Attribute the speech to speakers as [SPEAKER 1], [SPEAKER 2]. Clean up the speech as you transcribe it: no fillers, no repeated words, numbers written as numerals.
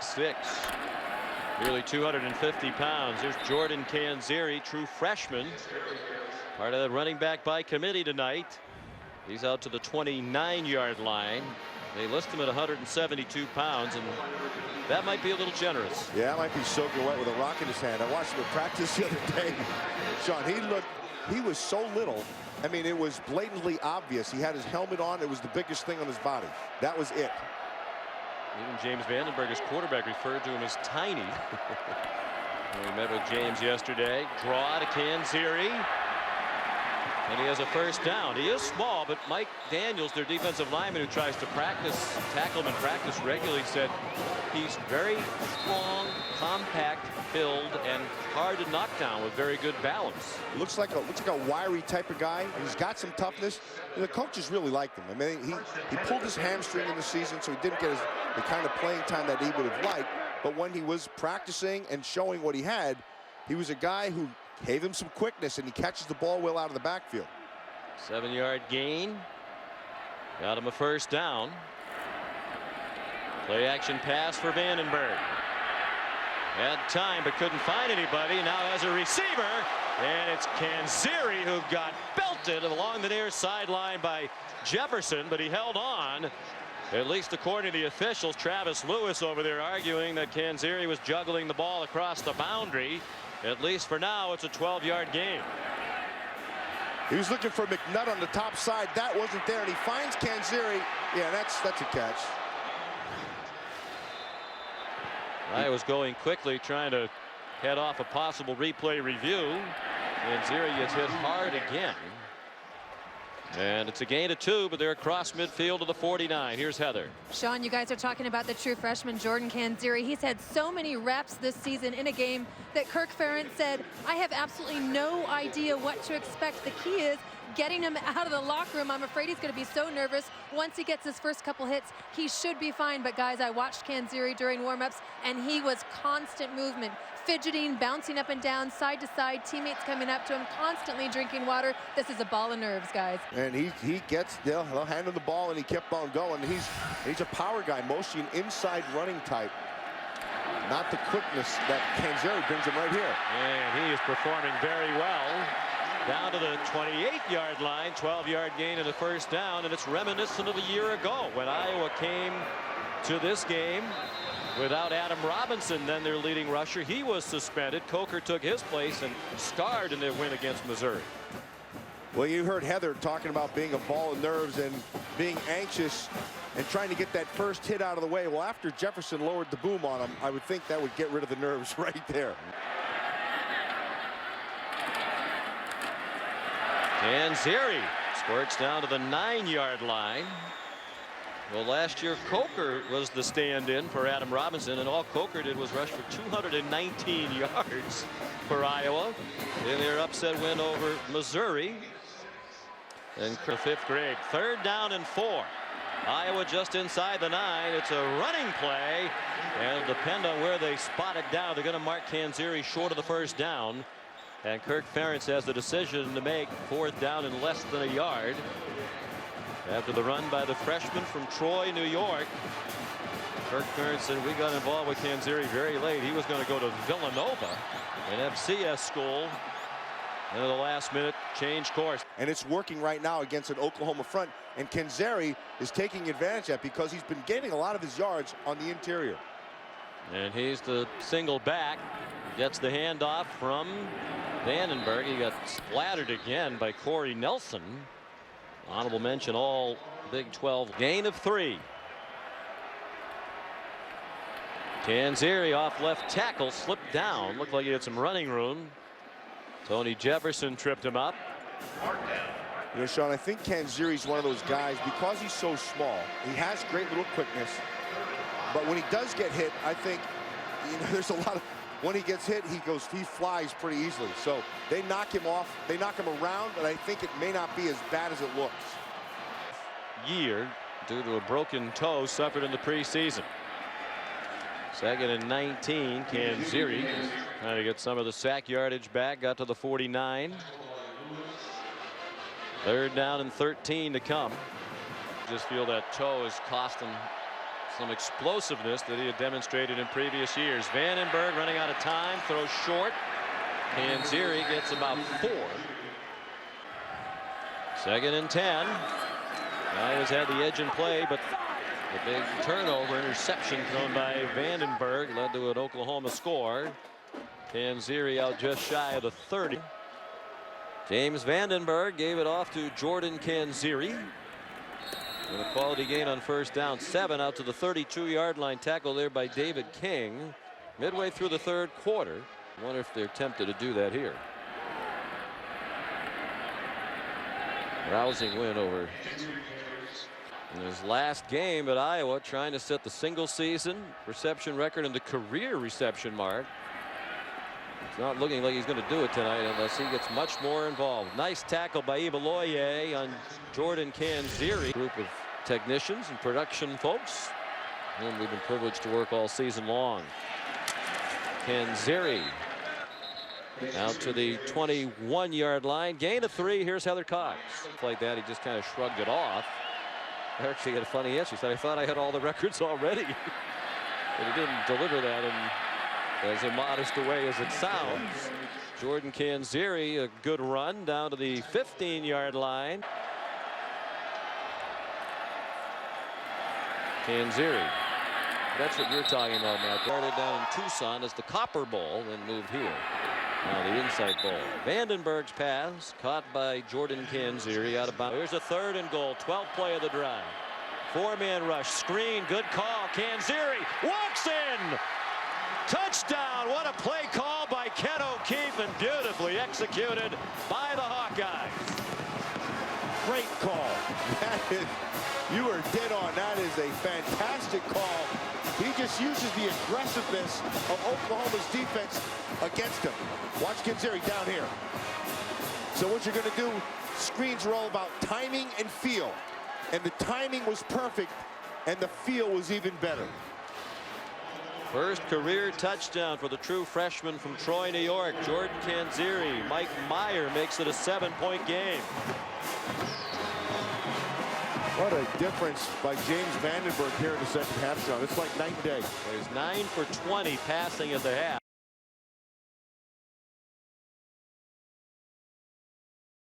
[SPEAKER 1] 6, nearly 250 pounds. There's Jordan Canzeri, true freshman, part of the running back by committee tonight. He's out to the 29-yard line. They list him at 172 pounds, and that might be a little generous.
[SPEAKER 2] Yeah, it might be soaking wet with a rock in his hand. I watched him in practice the other day. Sean, he was so little. I mean, it was blatantly obvious. He had his helmet on. It was the biggest thing on his body. That was it.
[SPEAKER 1] Even James Vandenberg, his quarterback, referred to him as tiny. We met with James yesterday. Draw to Canzeri. And he has a first down. He is small, but Mike Daniels, their defensive lineman who tries to tackle him in practice regularly, said he's very strong, compact build, and hard to knock down with very good balance.
[SPEAKER 2] Looks like a wiry type of guy. He's got some toughness. And the coaches really liked him. I mean, he pulled his hamstring in the season, so he didn't get the kind of playing time that he would have liked. But when he was practicing and showing what he had, he was a guy who gave him some quickness, and he catches the ball well out of the backfield.
[SPEAKER 1] 7-yard gain. Got him a first down. Play action pass for Vandenberg. Had time but couldn't find anybody. Now has a receiver, and it's Canzeri who got belted along the near sideline by Jefferson, but he held on. At least according to the officials. Travis Lewis over there arguing that Canzeri was juggling the ball across the boundary. At least for now, it's a 12-yard gain.
[SPEAKER 2] He was looking for McNutt on the top side. That wasn't there, and he finds Canzeri. Yeah, that's a catch.
[SPEAKER 1] I was going quickly, trying to head off a possible replay review. Canzeri gets hit hard again. And it's a gain of 2, but they're across midfield to the 49. Here's Heather.
[SPEAKER 3] Sean, you guys are talking about the true freshman Jordan Canzeri. He's had so many reps this season in a game that Kirk Ferentz said, I have absolutely no idea what to expect. The key is getting him out of the locker room. I'm afraid he's going to be so nervous. Once he gets his first couple hits, he should be fine. But guys, I watched Canzeri during warmups, and he was constant movement, fidgeting, bouncing up and down, side to side, teammates coming up to him, constantly drinking water. This is a ball of nerves, guys.
[SPEAKER 2] And they'll hand him the ball, and he kept on going. He's a power guy, mostly an inside running type. Not the quickness that Canzeri brings him right here.
[SPEAKER 1] And he is performing very well. Down to the 28-yard line, 12-yard gain and a first down, and it's reminiscent of a year ago when Iowa came to this game without Adam Robinson, then their leading rusher. He was suspended. Coker took his place and starred in their win against Missouri.
[SPEAKER 2] Well, you heard Heather talking about being a ball of nerves and being anxious and trying to get that first hit out of the way. Well, after Jefferson lowered the boom on him, I would think that would get rid of the nerves right there.
[SPEAKER 1] Canzeri squirts down to the 9-yard line. Well, last year Coker was the stand-in for Adam Robinson, and all Coker did was rush for 219 yards for Iowa in their upset win over Missouri. And the 5th grade. 3rd down and 4. Iowa just inside the 9. It's a running play, and it'll depend on where they spot it down. They're going to mark Canzeri short of the first down. And Kirk Ferentz has the decision to make. 4th down and less than a yard. After the run by the freshman from Troy, New York. Kirk Ferentz said we got involved with Canzeri very late. He was going to go to Villanova, an FCS school. And at the last minute, change course.
[SPEAKER 2] And it's working right now against an Oklahoma front. And Canzeri is taking advantage of that because he's been gaining a lot of his yards on the interior.
[SPEAKER 1] And he's the single back. Gets the handoff from Vandenberg. He got splattered again by Corey Nelson. Honorable mention, all Big 12. Gain of 3. Canzeri off left tackle, slipped down. Looked like he had some running room. Tony Jefferson tripped him up.
[SPEAKER 2] You know, Sean, I think Canzeri's one of those guys, because he's so small, he has great little quickness. But when he does get hit, I think, you know, there's a lot of, when he gets hit, he flies pretty easily. So they knock him off, they knock him around, but I think it may not be as bad as it looks.
[SPEAKER 1] Year due to a broken toe suffered in the preseason. 2nd and 19. Canzeri trying to get some of the sack yardage back. Got to the 49. 3rd down and 13 to come. Just feel that toe has cost him some explosiveness that he had demonstrated in previous years. Vandenberg running out of time, throws short. Canzeri gets about 4. 2nd and 10. Iowa's had the edge in play, but the big turnover interception thrown by Vandenberg led to an Oklahoma score. Canzeri out just shy of the 30. James Vandenberg gave it off to Jordan Canzeri. With a quality gain on 1st down. 7 out to the 32-yard line. Tackle there by David King. Midway through the 3rd quarter. I wonder if they're tempted to do that here. Rousing win over in his last game at Iowa, trying to set the single season reception record and the career reception mark. It's not looking like he's going to do it tonight unless he gets much more involved. Nice tackle by Ibaloye on Jordan Canzeri. Group of technicians and production folks whom we've been privileged to work all season long. Canzeri out to the 21-yard line. Gain of 3. Here's Heather Cox. Like that, he just kind of shrugged it off. I actually had a funny answer. He said, I thought I had all the records already. But he didn't deliver that in as immodest a way as it sounds. Jordan Canzeri, a good run down to the 15-yard line. Canzeri. That's what you're talking about, Matt. Started down in Tucson as the Copper Bowl, then moved here. Now the Insight Bowl. Vandenberg's pass caught by Jordan Canzeri out of bounds. Here's a 3rd and goal. 12th play of the drive. 4-man rush. Screen. Good call. Canzeri walks in. Touchdown. What a play call by Ken O'Keefe and beautifully executed by the Hawkeyes.
[SPEAKER 2] Great call. You are dead on. That is a fantastic call. He just uses the aggressiveness of Oklahoma's defense against him. Watch Canzeri down here. So what you're going to do, screens are all about timing and feel. And the timing was perfect, and the feel was even better.
[SPEAKER 1] First career touchdown for the true freshman from Troy, New York, Jordan Canzeri. Mike Meyer makes it a 7-point game.
[SPEAKER 2] What a difference by James Vandenberg here in the 2nd half, John. It's like night and day.
[SPEAKER 1] He's 9 for 20 passing at the half.